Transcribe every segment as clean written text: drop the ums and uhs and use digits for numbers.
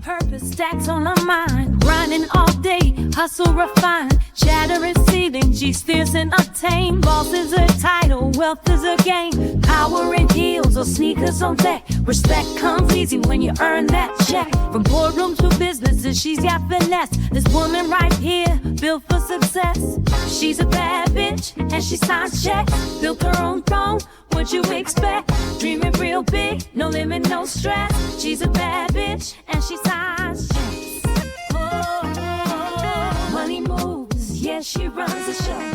purpose, stacks on our mind. Grinding all day, hustle refined. Shatter is ceiling, G's fierce and untamed. Boss is a title, wealth is a game. Power in heels or sneakers on deck. Respect comes easy when you earn that check. From boardroom to businesses, she's got finesse. This woman right here, built for success. She's a bad bitch, and she signs checks. Built her own throne, what you expect? Dreaming real big, no limit, no stress. She's a bad bitch, and she signs checks. Oh, money moves, yes, she runs the show.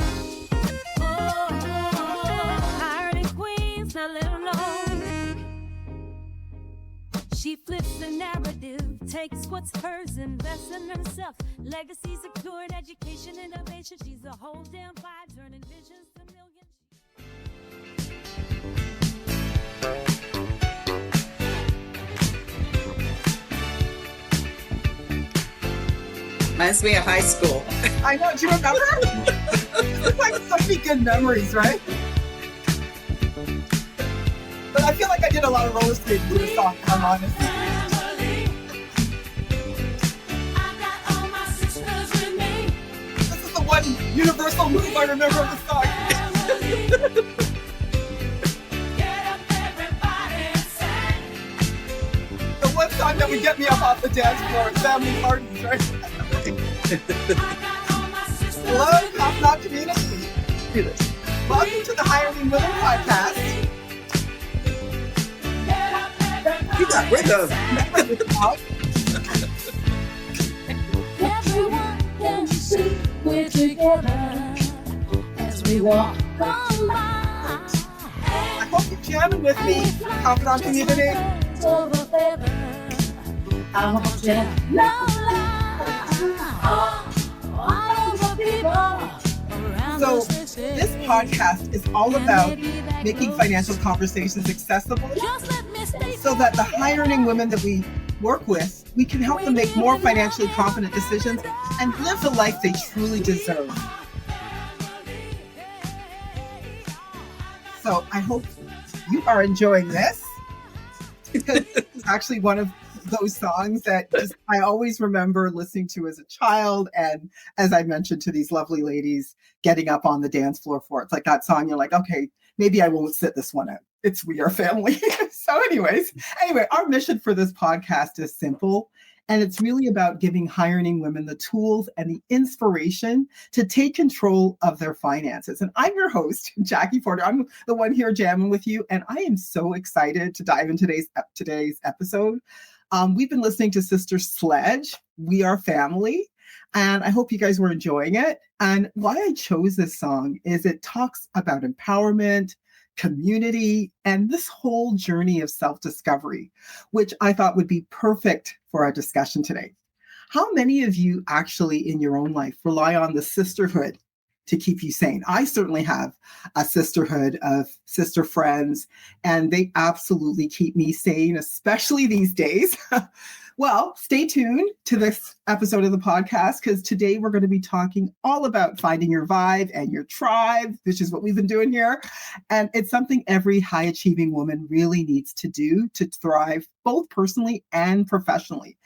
Hired in Queens, now let her know. She flips the narrative, takes what's hers, invests in herself. Legacy secured, education, innovation. She's a whole damn vibe, turning visions to millions. Reminds me of high school. I know, do you remember? It's like so many good memories, right? But I feel like I did a lot of roller skating to this song, if I'm honest. This is the one universal move I remember of the song. The one song that would get me up off the dance floor at family parties, right? Hello, Top-Knot community. Do this. Welcome to the Hiring Women podcast. You got rhythm. Everyone can see we're together as we walk on by. I hope you're jamming with me, Top-Knot community. I want to know So this podcast is all about making financial conversations accessible so that the hiring women that we work with, we can help them make more financially confident decisions and live the life they truly deserve. So I hope you are enjoying this, because it's actually one of those songs that I always remember listening to as a child, and as I mentioned to these lovely ladies, getting up on the dance floor for. It's like that song, you're like, okay, maybe I won't sit this one out. It's We Are Family. So anyway, our mission for this podcast is simple, and it's really about giving hiring women the tools and the inspiration to take control of their finances. And I'm your host, Jackie Porter. I'm the one here jamming with you, and I am so excited to dive into today's episode. We've been listening to Sister Sledge, We Are Family, and I hope you guys were enjoying it. And why I chose this song is it talks about empowerment, community, and this whole journey of self-discovery, which I thought would be perfect for our discussion today. How many of you actually in your own life rely on the sisterhood to keep you sane? I certainly have a sisterhood of sister friends, and they absolutely keep me sane, especially these days. Well, stay tuned to this episode of the podcast, because today we're going to be talking all about finding your vibe and your tribe, which is what we've been doing here. And it's something every high-achieving woman really needs to do to thrive, both personally and professionally.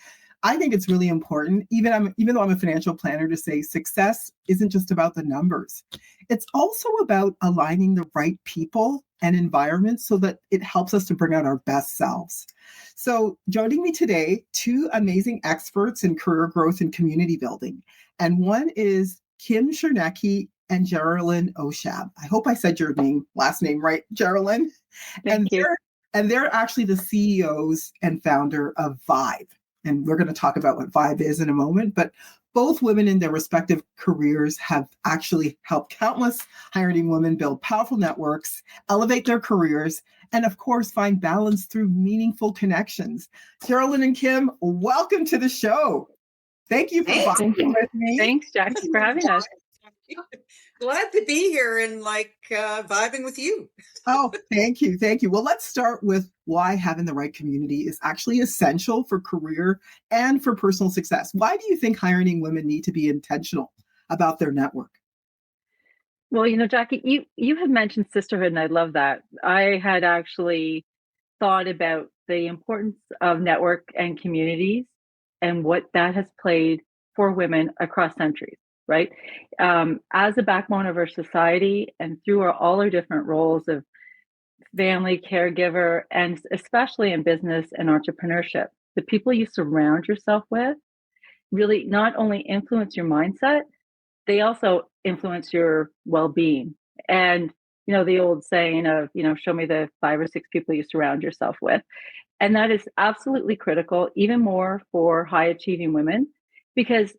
I think it's really important, even though I'm a financial planner, to say success isn't just about the numbers. It's also about aligning the right people and environments so that it helps us to bring out our best selves. So joining me today, two amazing experts in career growth and community building. And one is Kim Chernecki and Geraldine Oshab. I hope I said your last name right, Geraldine. Thank you. They're actually the CEOs and founder of Vibe. And we're going to talk about what Vibe is in a moment, but both women in their respective careers have actually helped countless hiring women build powerful networks, elevate their careers, and of course, find balance through meaningful connections. Geraldine and Kim, welcome to the show. Thank you for vibing with me. Thanks, Jackie, for having us. Glad to be here and vibing with you. Oh, thank you. Thank you. Well, let's start with why having the right community is actually essential for career and for personal success. Why do you think hiring women need to be intentional about their network? Well, Jackie, you had mentioned sisterhood, and I love that. I had actually thought about the importance of network and communities and what that has played for women across centuries, right? As a backbone of our society and through all our different roles of family, caregiver, and especially in business and entrepreneurship, the people you surround yourself with really not only influence your mindset, they also influence your well-being. And, the old saying of, show me the 5 or 6 people you surround yourself with. And that is absolutely critical, even more for high achieving women, because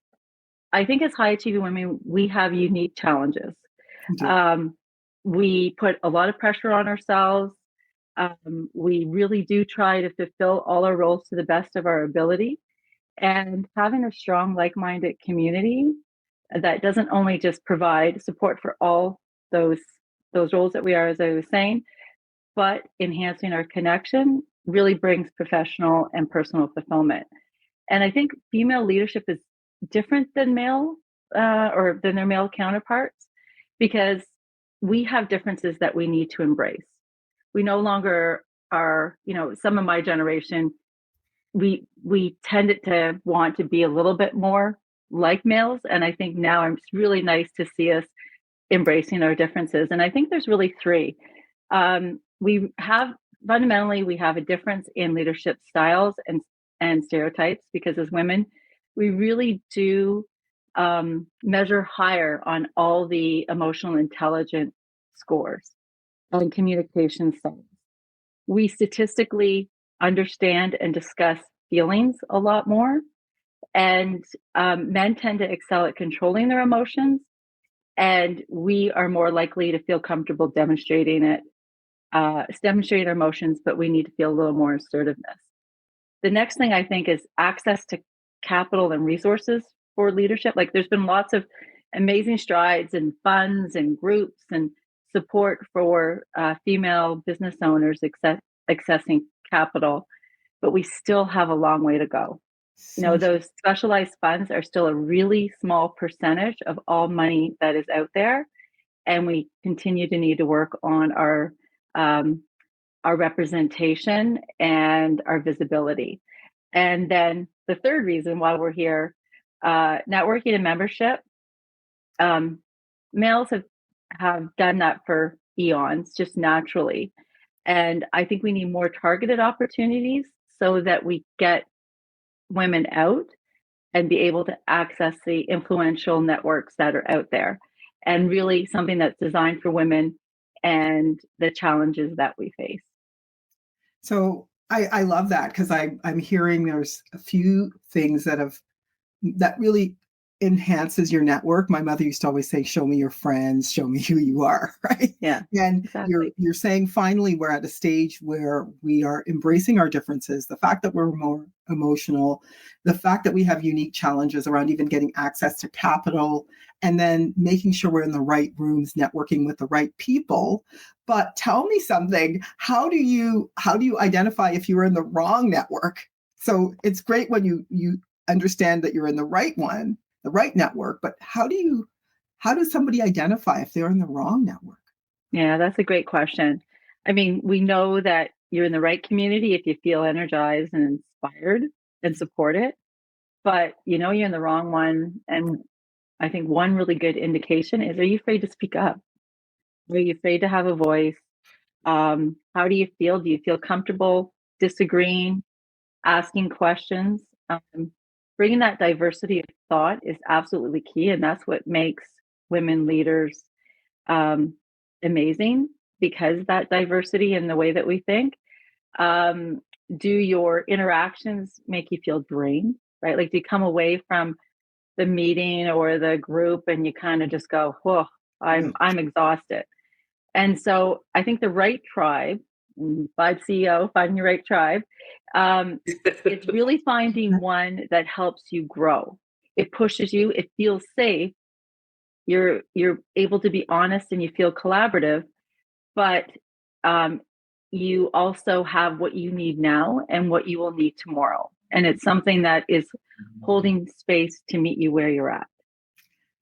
I think as high achieving women, we have unique challenges. We put a lot of pressure on ourselves. We really do try to fulfill all our roles to the best of our ability. And having a strong, like-minded community that doesn't only just provide support for all those roles that we are, as I was saying, but enhancing our connection really brings professional and personal fulfillment. And I think female leadership is different than male or than their male counterparts, because we have differences that we need to embrace. We no longer are, some of my generation, we tended to want to be a little bit more like males. And I think now it's really nice to see us embracing our differences. And I think there's really 3. We have a difference in leadership styles and stereotypes, because as women, we really do measure higher on all the emotional intelligence scores and communication styles. We statistically understand and discuss feelings a lot more. And men tend to excel at controlling their emotions. And we are more likely to feel comfortable demonstrating our emotions, but we need to feel a little more assertiveness. The next thing I think is access to capital and resources for leadership. Like, there's been lots of amazing strides and funds and groups and support for female business owners accessing capital, but we still have a long way to go. Those specialized funds are still a really small percentage of all money that is out there. And we continue to need to work on our representation and our visibility. And then the third reason why we're here, networking and membership. Males have done that for eons, just naturally. And I think we need more targeted opportunities so that we get women out and be able to access the influential networks that are out there, and really something that's designed for women and the challenges that we face. So I love that, because I'm hearing there's a few things that really enhances your network. My mother used to always say, show me your friends, show me who you are, right? Yeah. And exactly. you're saying finally we're at a stage where we are embracing our differences, the fact that we're more emotional, the fact that we have unique challenges around even getting access to capital, and then making sure we're in the right rooms, networking with the right people. But tell me something, how do you identify if you're in the wrong network? So it's great when you understand that you're in the right one, the right network, but how does somebody identify if they're in the wrong network? Yeah, that's a great question. I mean, we know that you're in the right community if you feel energized and inspired and support it, but you're in the wrong one. And I think one really good indication is, are you afraid to speak up? Are you afraid to have a voice? How do you feel? Do you feel comfortable disagreeing, asking questions? Bringing that diversity of thought is absolutely key. And that's what makes women leaders amazing, because that diversity in the way that we think. Do your interactions make you feel drained, right? Like, do you come away from the meeting or the group and you kind of just go, whoa, I'm exhausted. And so I think the right tribe, Vibe CEO, finding your right tribe, it's really finding one that helps you grow. It pushes you, it feels safe. You're able to be honest and you feel collaborative, but you also have what you need now and what you will need tomorrow. And it's something that is holding space to meet you where you're at.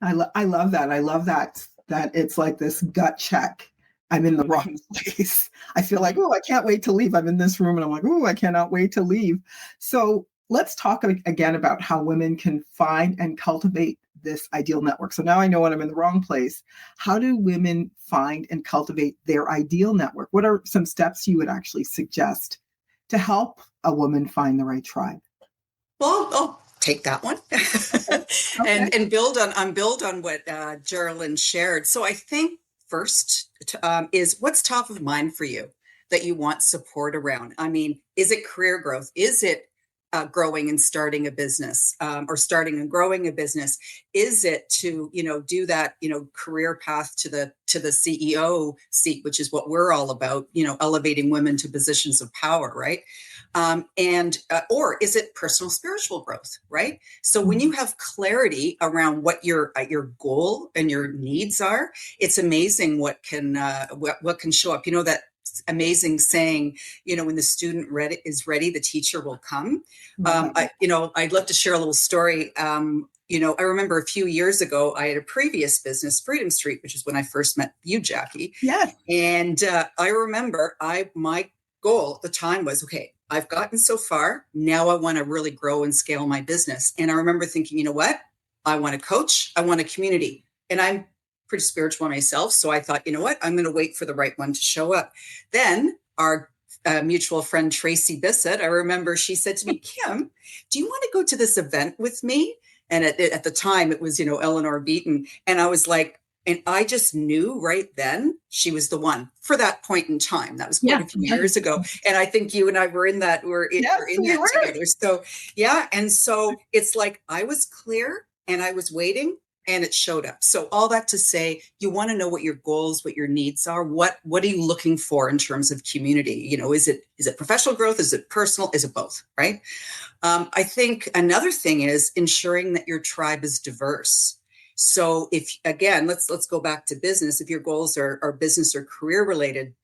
I love that. I love that it's like this gut check. I'm in the wrong place. I feel like, oh, I can't wait to leave. I'm in this room and I'm like, oh, I cannot wait to leave. So let's talk again about how women can find and cultivate this ideal network. So now I know when I'm in the wrong place. How do women find and cultivate their ideal network? What are some steps you would actually suggest to help a woman find the right tribe? Well, I'll take that one Okay. and build on what Geraldine shared. So I think first is what's top of mind for you that you want support around. I mean, is it career growth? Is it growing and starting a business, or starting and growing a business? Is it to do that career path to the CEO seat, which is what we're all about, elevating women to positions of power, right? And or is it personal spiritual growth, right? So when you have clarity around what your goal and your needs are, it's amazing what can show up. That amazing saying, when the student is ready, the teacher will come. I'd love to share a little story. I remember a few years ago, I had a previous business, Freedom Street, which is when I first met you, Jackie. Yes. And I remember my goal at the time was, okay, I've gotten so far. Now I want to really grow and scale my business. And I remember thinking, you know what? I want to coach. I want a community. And I'm pretty spiritual myself. So I thought, you know what? I'm going to wait for the right one to show up. Then our mutual friend, Tracy Bissett, I remember she said to me, Kim, do you want to go to this event with me? And at the time it was, Eleanor Beaton. And I was like, and I just knew right then she was the one for that point in time. That was quite a few years ago. And I think you and I were in that, together. So, yeah. And so it's like, I was clear and I was waiting and it showed up. So all that to say, you want to know what your goals, what your needs are. What are you looking for in terms of community? Is it professional growth? Is it personal? Is it both? Right. I think another thing is ensuring that your tribe is diverse. So if, again, let's go back to business. If your goals are business or career related,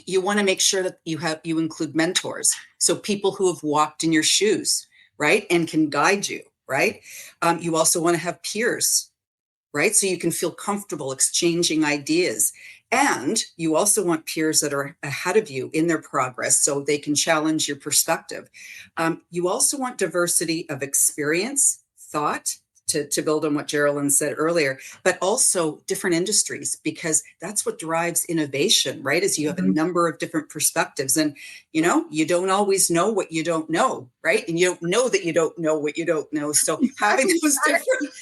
you want to make sure that you include mentors. So people who have walked in your shoes, right? And can guide you, right? You also want to have peers, right? So you can feel comfortable exchanging ideas. And you also want peers that are ahead of you in their progress so they can challenge your perspective. You also want diversity of experience, thought, to build on what Geraldine said earlier, but also different industries, because that's what drives innovation, right? Is you have a number of different perspectives, and you don't always know what you don't know, right? And you don't know that you don't know what you don't know. So having those different,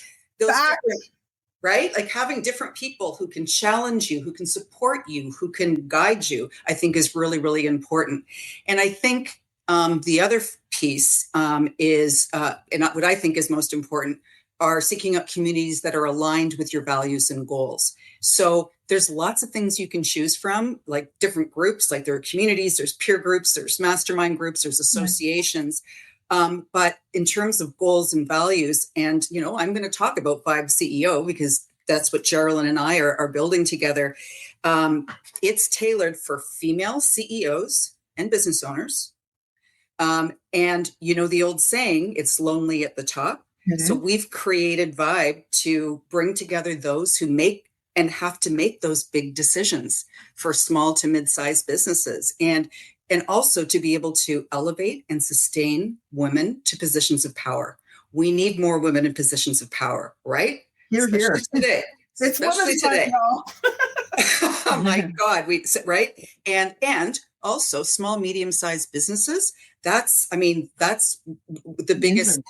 right? Like having different people who can challenge you, who can support you, who can guide you, I think is really, really important. And I think the other piece is, and what I think is most important, are seeking out communities that are aligned with your values and goals. So there's lots of things you can choose from, like different groups, like there are communities, there's peer groups, there's mastermind groups, there's associations. But in terms of goals and values, and, I'm going to talk about Vibe CEO because that's what Geraldine and I are building together. It's tailored for female CEOs and business owners. And the old saying, it's lonely at the top. So we've created Vibe to bring together those who make and have to make those big decisions for small to mid-sized businesses, and also to be able to elevate and sustain women to positions of power. We need more women in positions of power, right? Here. Today. It's Women's Month, y'all. Oh my God, right? And also small, medium-sized businesses. That's the biggest.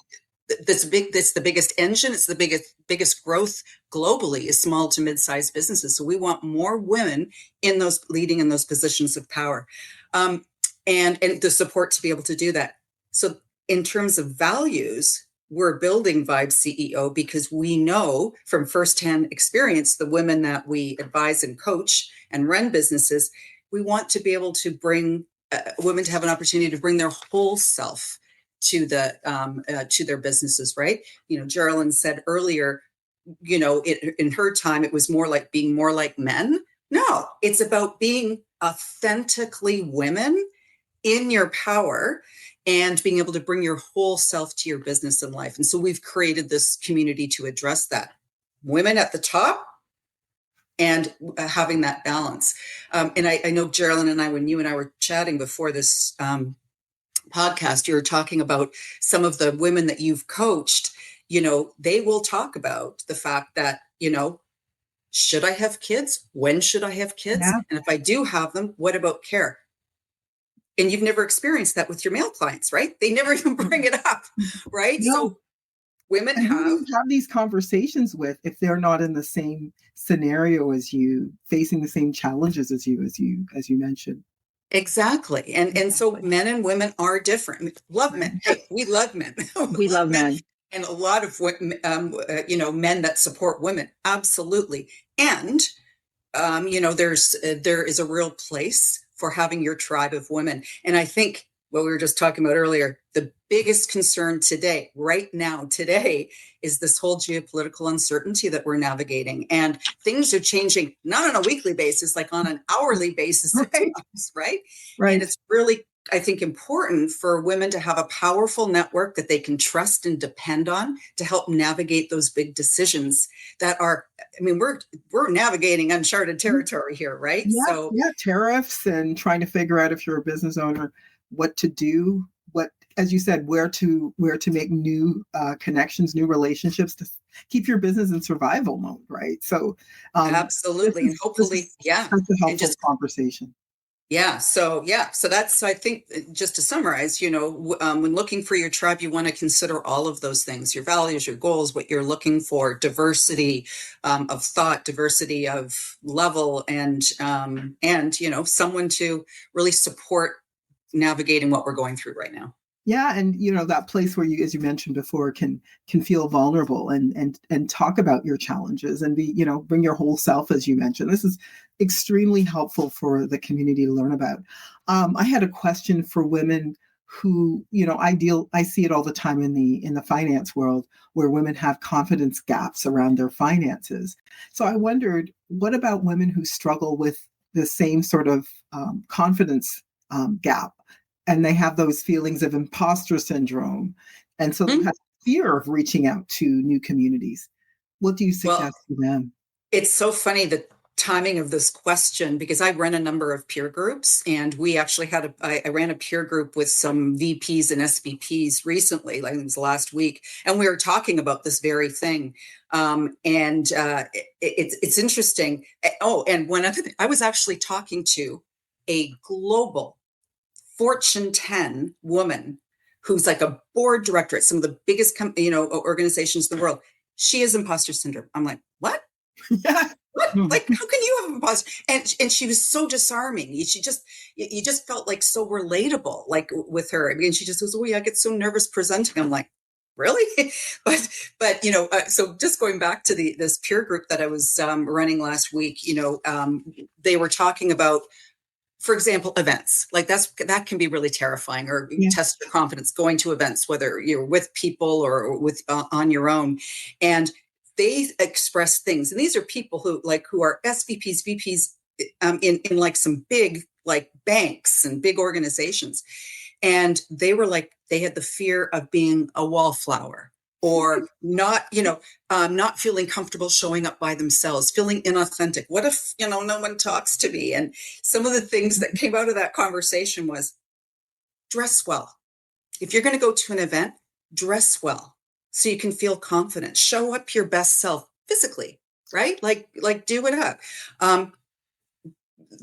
That's the biggest engine. It's the biggest growth globally is small to mid-sized businesses. So we want more women in those leading in those positions of power, and the support to be able to do that. So in terms of values, we're building Vibe CEO because we know from firsthand experience, the women that we advise and coach and run businesses, we want to be able to bring women to have an opportunity to bring their whole self to their businesses, right? Geraldine said earlier, in her time, it was more like being more like men. No, it's about being authentically women in your power and being able to bring your whole self to your business and life. And so we've created this community to address that. Women at the top and having that balance. And I know Geraldine and I, when you and I were chatting before this podcast, you were talking about some of the women that you've coached, they will talk about the fact that, should I have kids? When should I have kids? Yeah. And if I do have them, what about care? And you've never experienced that with your male clients, right? They never even bring it up, right? No. So women And who do have you have these conversations with if they're not in the same scenario as you, facing the same challenges as you mentioned? exactly. And so men and women are different. Love men. Hey, we love men. We love men. And a lot of men that support women, absolutely. And there is a real place for having your tribe of women. And I think what we were just talking about earlier, the biggest concern today is this whole geopolitical uncertainty that we're navigating. And things are changing, not on a weekly basis, like on an hourly basis, Right. right? Right. And it's really, I think, important for women to have a powerful network that they can trust and depend on to help navigate those big decisions that are, we're navigating uncharted territory here, right? Yeah, tariffs and trying to figure out, if you're a business owner, what to do, as you said, where to make new connections, new relationships to keep your business in survival mode, right? So absolutely. And hopefully, yeah. Such a helpful And just conversation. Yeah. So that's, I think, just to summarize, when looking for your tribe, you want to consider all of those things: your values, your goals, what you're looking for, diversity of thought, diversity of level, and someone to really support navigating what we're going through right now. Yeah, and that place where you, as you mentioned before, can feel vulnerable and talk about your challenges and be, bring your whole self, as you mentioned. This is extremely helpful for the community to learn about. I had a question for women who, I see it all the time in the finance world, where women have confidence gaps around their finances. So I wondered, what about women who struggle with the same sort of confidence gap? And they have those feelings of imposter syndrome. And so they have fear of reaching out to new communities. What do you suggest to them? It's so funny, the timing of this question, because I run a number of peer groups, and we actually I ran a peer group with some VPs and SVPs recently, like it was last week, and we were talking about this very thing. It's interesting. Oh, and one other thing, I was actually talking to a global Fortune 10 woman who's like a board director at some of the biggest organizations in the world. She has imposter syndrome. I'm like, what? Yeah. What? Like, how can you have imposter? And she was so disarming. You just felt like so relatable, like with her. I mean, she just goes, "Oh yeah, I get so nervous presenting." I'm like, really? but so just going back to this peer group that I was running last week, they were talking about, for example, events. Like that can be really terrifying, or test your confidence going to events, whether you're with people or with on your own. And they express things. And these are people who are SVPs, VPs in like some big like banks and big organizations. And they were like, they had the fear of being a wallflower, or not feeling comfortable showing up by themselves, feeling inauthentic. What if, no one talks to me? And some of the things that came out of that conversation was, dress well. If you're going to go to an event, dress well so you can feel confident. Show up your best self physically, right? Like do it up.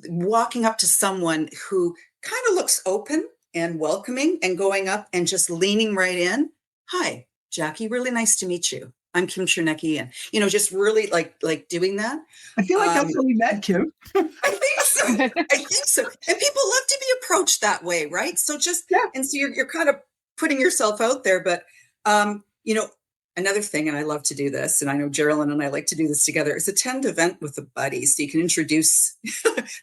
Walking up to someone who kind of looks open and welcoming, and going up and just leaning right in. Hi, Jackie, really nice to meet you. I'm Kim Chernecki. And, just really like doing that. I feel like that's how we met, Kim. I think so. And people love to be approached that way, right? So and so you're kind of putting yourself out there. But, another thing, and I love to do this, and I know Geraldine and I like to do this together, is attend an event with a buddy. So you can introduce,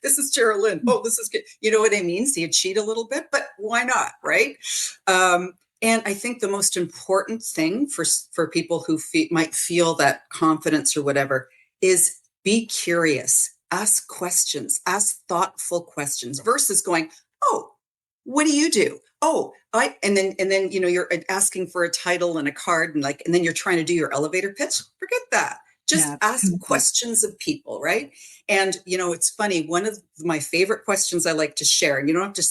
this is Geraldine. Oh, this is good. You know what I mean? So you cheat a little bit, but why not, right? And I think the most important thing for people who might feel that confidence or whatever is be curious, ask questions, ask thoughtful questions, versus going, oh, what do you do? Oh, and then you're asking for a title and a card, and then you're trying to do your elevator pitch. Forget that. Just ask questions of people, right? And it's funny. One of my favorite questions I like to share, and you don't have to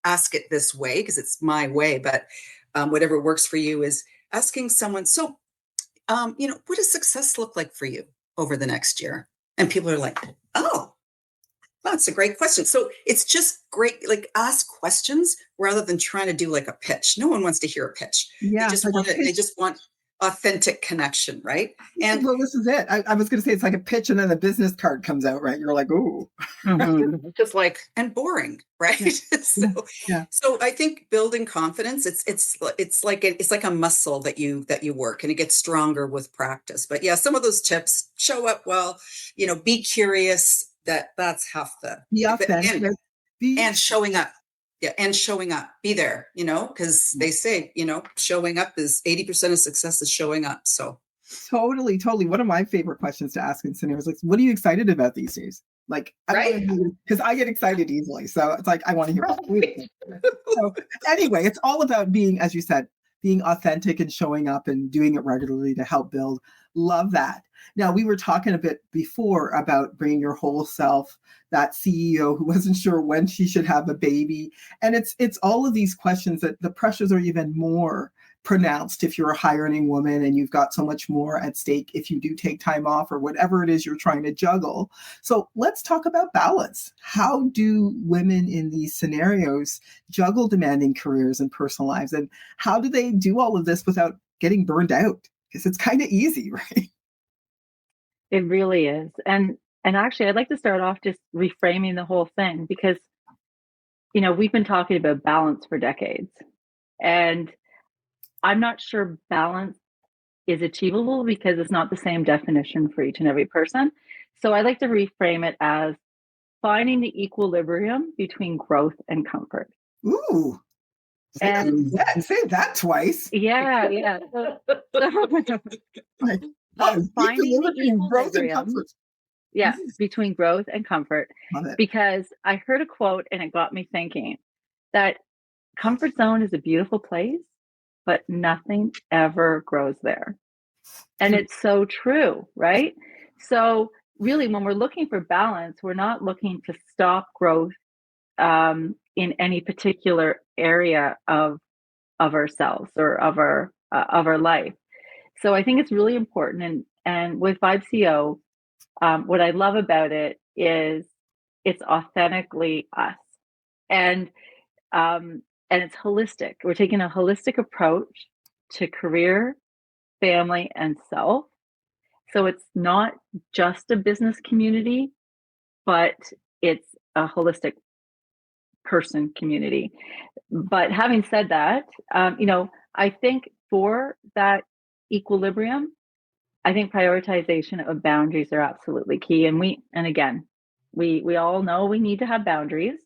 ask it this way because it's my way, but whatever works for you is asking someone, so, what does success look like for you over the next year? And people are like, oh, that's a great question. So it's just great, like ask questions rather than trying to do like a pitch. No one wants to hear a pitch. Yeah, it's like a They pitch. just want authentic connection, right? And Well, this is it. I was going to say it's like a pitch, and then a business card comes out, right? You're like, ooh, just like and boring, right? yeah, so yeah. so I think building confidence, it's like a muscle that you work, and it gets stronger with practice. But yeah, some of those tips: show up well, be curious. That's half the Be authentic. Be and showing up. Yeah, and showing up, be there, because they say, showing up is 80% of success is showing up. So totally, totally. One of my favorite questions to ask in scenarios like, what are you excited about these days? Like, right. Because I get excited easily. So it's like, I want to hear about it. So anyway, it's all about being, as you said, being authentic and showing up and doing it regularly to help build. Love that. Now, we were talking a bit before about bringing your whole self, that CEO who wasn't sure when she should have a baby. And it's all of these questions that the pressures are even more pronounced if you're a high earning woman and you've got so much more at stake if you do take time off or whatever it is you're trying to juggle. So let's talk about balance. How do women in these scenarios juggle demanding careers and personal lives? And how do they do all of this without getting burned out? Because it's kind of easy, right? It really is. And actually I'd like to start off just reframing the whole thing because we've been talking about balance for decades. And I'm not sure balance is achievable because it's not the same definition for each and every person. So I like to reframe it as finding the equilibrium between growth and comfort. Ooh. And say that twice. yeah. Finding the equilibrium. Yeah, between growth and comfort. Because I heard a quote and it got me thinking that comfort zone is a beautiful place, but nothing ever grows there. And it's so true, right? So really, when we're looking for balance, we're not looking to stop growth in any particular area of ourselves or of our life. So I think it's really important. And with Vibe CO, what I love about it is it's authentically us, and it's holistic. We're taking a holistic approach to career, family, and self. So it's not just a business community, but it's a holistic person community. But having said that, I think for that equilibrium, I think prioritization of boundaries are absolutely key. And again, we all know we need to have boundaries.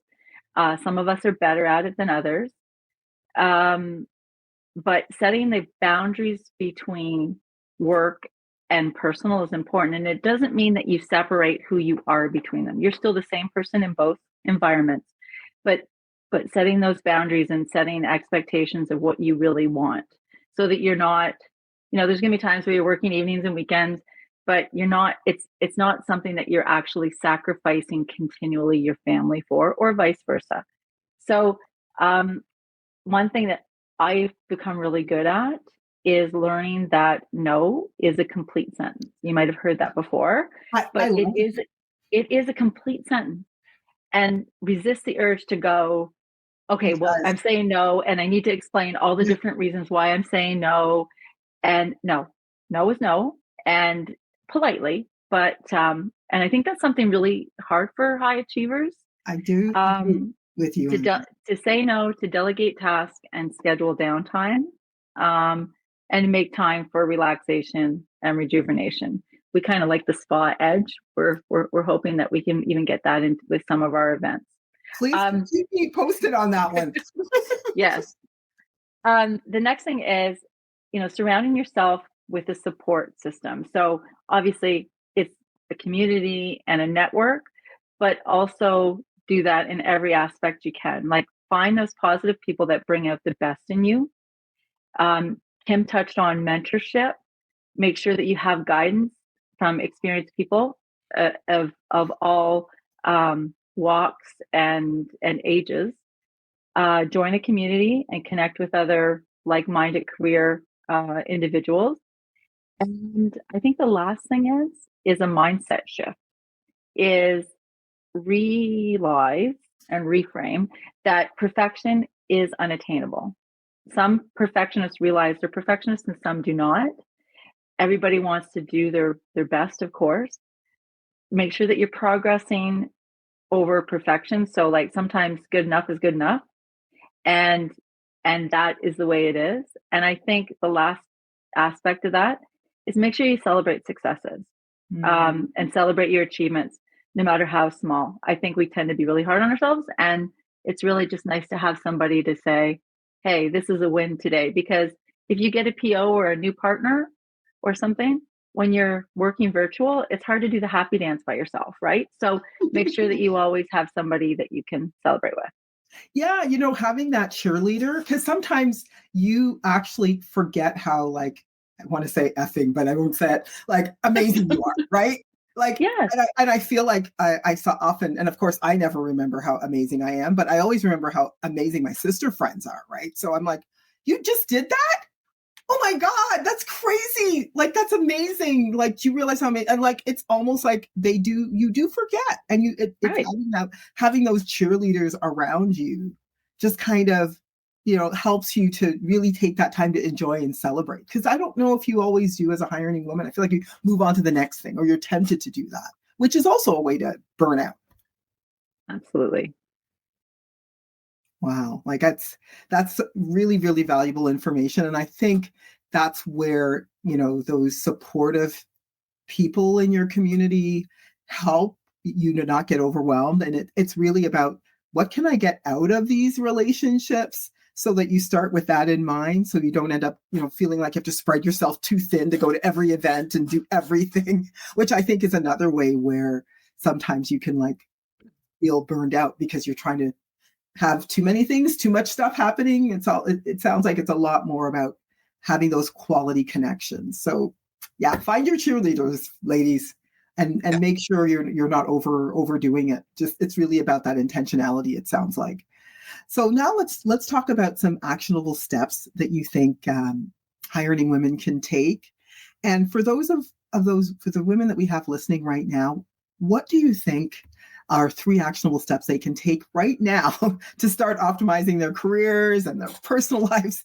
Some of us are better at it than others. But setting the boundaries between work and personal is important. And it doesn't mean that you separate who you are between them. You're still the same person in both environments, but setting those boundaries and setting expectations of what you really want so that you're not, there's going to be times where you're working evenings and weekends, but you're not, it's not something that you're actually sacrificing continually your family for, or vice versa. So one thing that I've become really good at is learning that no is a complete sentence. You might have heard that before, but it is a complete sentence. And resist the urge to go, okay, well, I'm saying no, and I need to explain all the different reasons why I'm saying no. And no is no, and politely, but and I think that's something really hard for high achievers. I do with you to say no, to delegate tasks and schedule downtime, and make time for relaxation and rejuvenation. We kind of like the spa edge. We're hoping that we can even get that in with some of our events. Please keep me posted on that one. Yes. The next thing is, surrounding yourself with a support system. So obviously it's a community and a network, but also do that in every aspect you can. Like find those positive people that bring out the best in you. Kim touched on mentorship. Make sure that you have guidance from experienced people of all walks and ages. join a community and connect with other like-minded career individuals. And I think the last thing is a mindset shift, is realize and reframe that perfection is unattainable. Some perfectionists realize they're perfectionists and some do not. Everybody wants to do their best, of course. Make sure that you're progressing over perfection. So like sometimes good enough is good enough. And that is the way it is. And I think the last aspect of that is make sure you celebrate successes, and celebrate your achievements, no matter how small. I think we tend to be really hard on ourselves, and it's really just nice to have somebody to say, hey, this is a win today. Because if you get a PO or a new partner or something, when you're working virtual, it's hard to do the happy dance by yourself, right? So make sure that you always have somebody that you can celebrate with. Yeah, having that cheerleader, because sometimes you actually forget how, like, I want to say effing, but I won't say it, like, amazing you are, right? Like, Yes. and I feel like I saw often, and of course, I never remember how amazing I am, but I always remember how amazing my sister friends are, right? So I'm like, you just did that? Oh my God, that's crazy. Like, that's amazing. Like, do you realize how amazing? And like, it's almost like you do forget. And it's Right. having those cheerleaders around you just kind of, helps you to really take that time to enjoy and celebrate. Because I don't know if you always do as a hiring woman. I feel like you move on to the next thing, or you're tempted to do that, which is also a way to burn out. Absolutely. Wow. Like that's really, really valuable information. And I think that's where, those supportive people in your community help you to not get overwhelmed. And it's really about, what can I get out of these relationships, so that you start with that in mind, so you don't end up, feeling like you have to spread yourself too thin to go to every event and do everything, which I think is another way where sometimes you can like feel burned out because you're trying to have too many things, too much stuff happening. It sounds like it's a lot more about having those quality connections. So yeah, find your cheerleaders, ladies, and make sure you're not overdoing it. Just, it's really about that intentionality, it sounds like. So now let's talk about some actionable steps that you think hiring women can take. And for those for the women that we have listening right now, what do you think are 3 actionable steps they can take right now to start optimizing their careers and their personal lives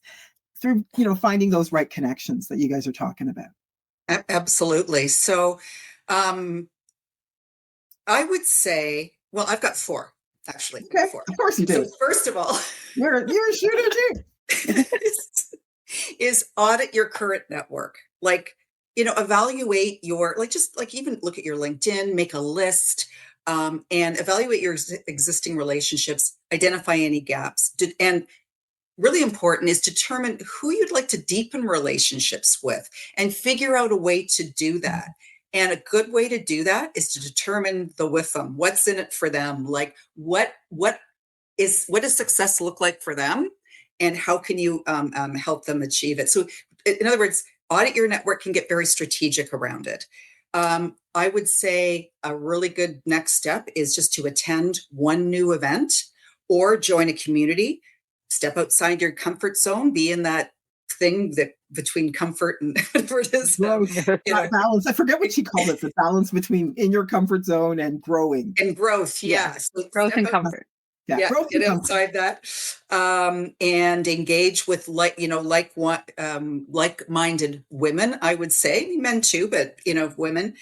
through, finding those right connections that you guys are talking about? Absolutely. So I would say, well, I've got 4, actually. Okay, 4. of course you do. So first of all, You're a shooter too. is audit your current network. Like, evaluate your, even look at your LinkedIn, make a list, and evaluate your existing relationships, identify any gaps. And really important is determine who you'd like to deepen relationships with and figure out a way to do that. And a good way to do that is to determine the with them, what's in it for them, like what does success look like for them, and how can you help them achieve it. So in other words, audit your network and get very strategic around it. I would say a really good next step is just to attend one new event or join a community. Step outside your comfort zone, be in that thing that between comfort and whatever it is. Balance. I forget what she called it, the balance between in your comfort zone and growing. And growth, yes. Yeah. Growth and comfort. Yeah, get outside that, and engage with like-minded women. I would say men too, but women.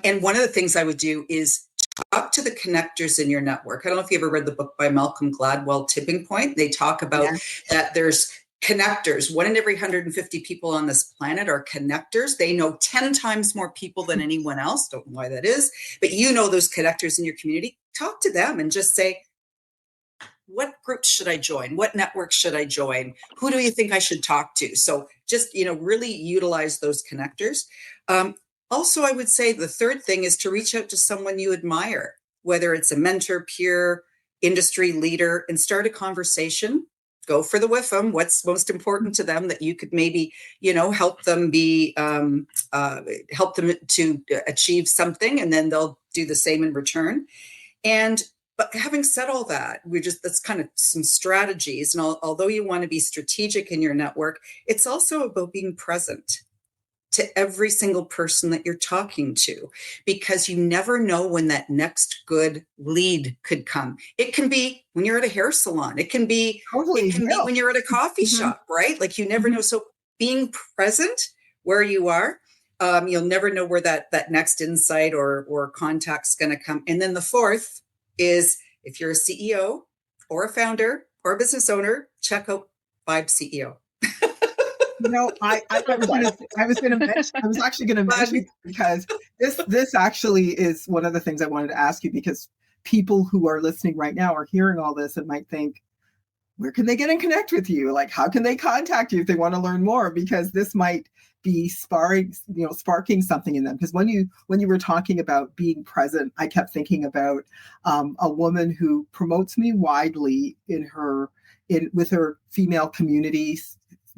And one of the things I would do is talk to the connectors in your network. I don't know if you ever read the book by Malcolm Gladwell, Tipping Point. They talk about that there's connectors. 1 in every 150 people on this planet are connectors. They know 10 times more people than anyone else. Don't know why that is, but those connectors in your community. Talk to them and just say, what groups should I join? What networks should I join? Who do you think I should talk to? So just, really utilize those connectors. Also, I would say the third thing is to reach out to someone you admire, whether it's a mentor, peer, industry leader, and start a conversation. Go for the with them. What's most important to them that you could maybe, help them help them to achieve something, and then they'll do the same in return. And But having said all that, that's kind of some strategies. And although you want to be strategic in your network, it's also about being present to every single person that you're talking to, because you never know when that next good lead could come. It can be when you're at a hair salon. It can be when you're at a coffee shop, right? Like you never know. So being present where you are, you'll never know where that next insight or contact's going to come. And then the fourth is, if you're a CEO or a founder or a business owner, check out Vibe CEO. I was actually going to mention, because this actually is one of the things I wanted to ask you, because people who are listening right now are hearing all this and might think, where can they get in connect with you? Like, how can they contact you if they want to learn more? Because this might be sparking something in them. Because when you were talking about being present, I kept thinking about a woman who promotes me widely with her female communities.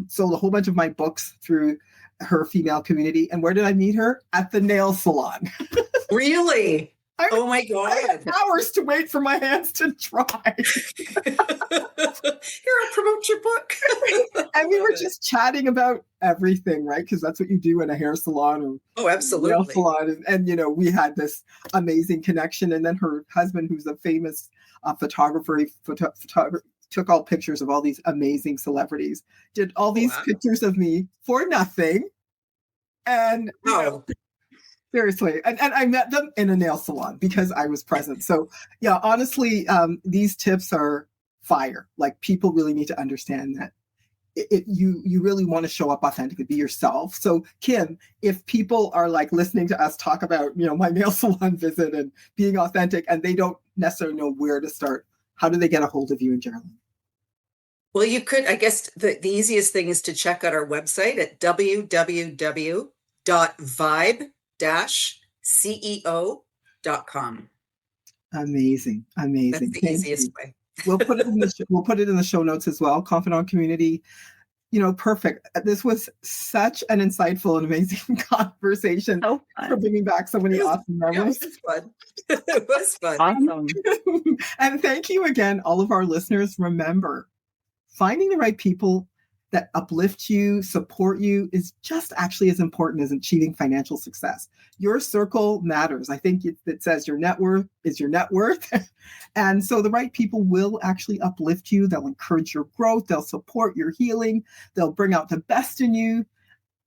Sold a whole bunch of my books through her female community. And where did I meet her? At the nail salon. Really? Oh my God. I had hours to wait for my hands to dry. Here, I'll promote your book. And we were just chatting about everything, right? Because that's what you do in a hair salon or absolutely. Nail salon. And we had this amazing connection. And then her husband, who's a famous photographer, took all pictures of all these amazing celebrities, did all these pictures of me for nothing. And seriously, and I met them in a nail salon because I was present. So yeah, honestly, these tips are fire. Like, people really need to understand that you really want to show up authentically, be yourself. So Kim, if people are like listening to us talk about, my nail salon visit and being authentic, and they don't necessarily know where to start, how do they get a hold of you and Geraldine? Well, you could, I guess the easiest thing is to check out our website at www.vibe-ceo.com. Amazing. That's the easiest way. We'll put it in the show notes as well. Confidant Community, perfect. This was such an insightful and amazing conversation for bringing back so many awesome memories. It was fun. It was fun. Awesome. And thank you again, all of our listeners. Remember, finding the right people that uplift you, support you, is just actually as important as achieving financial success. Your circle matters. I think it says your net worth is your net worth. And so the right people will actually uplift you. They'll encourage your growth. They'll support your healing. They'll bring out the best in you.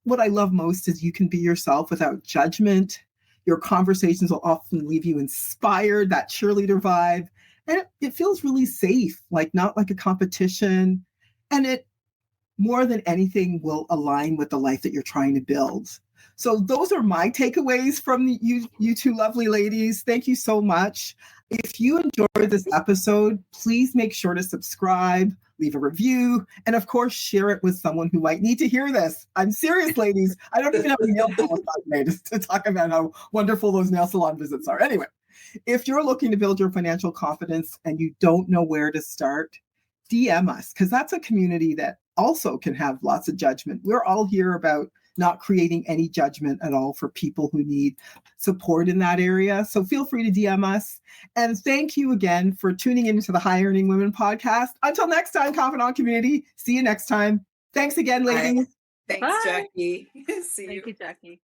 What I love most is you can be yourself without judgment. Your conversations will often leave you inspired, that cheerleader vibe. And it feels really safe, not like a competition. And it, more than anything, will align with the life that you're trying to build. So those are my takeaways from you two lovely ladies. Thank you so much. If you enjoyed this episode, please make sure to subscribe, leave a review, and of course, share it with someone who might need to hear this. I'm serious, ladies. I don't even have a nail salon today to talk about how wonderful those nail salon visits are. Anyway, if you're looking to build your financial confidence and you don't know where to start, DM us, because that's a community that also can have lots of judgment. We're all here about not creating any judgment at all for people who need support in that area. So feel free to DM us. And thank you again for tuning into the High Earning Women podcast. Until next time, Confidant Community. See you next time. Thanks again, ladies. Bye. Thanks, Jackie. See you. Thank you, Jackie.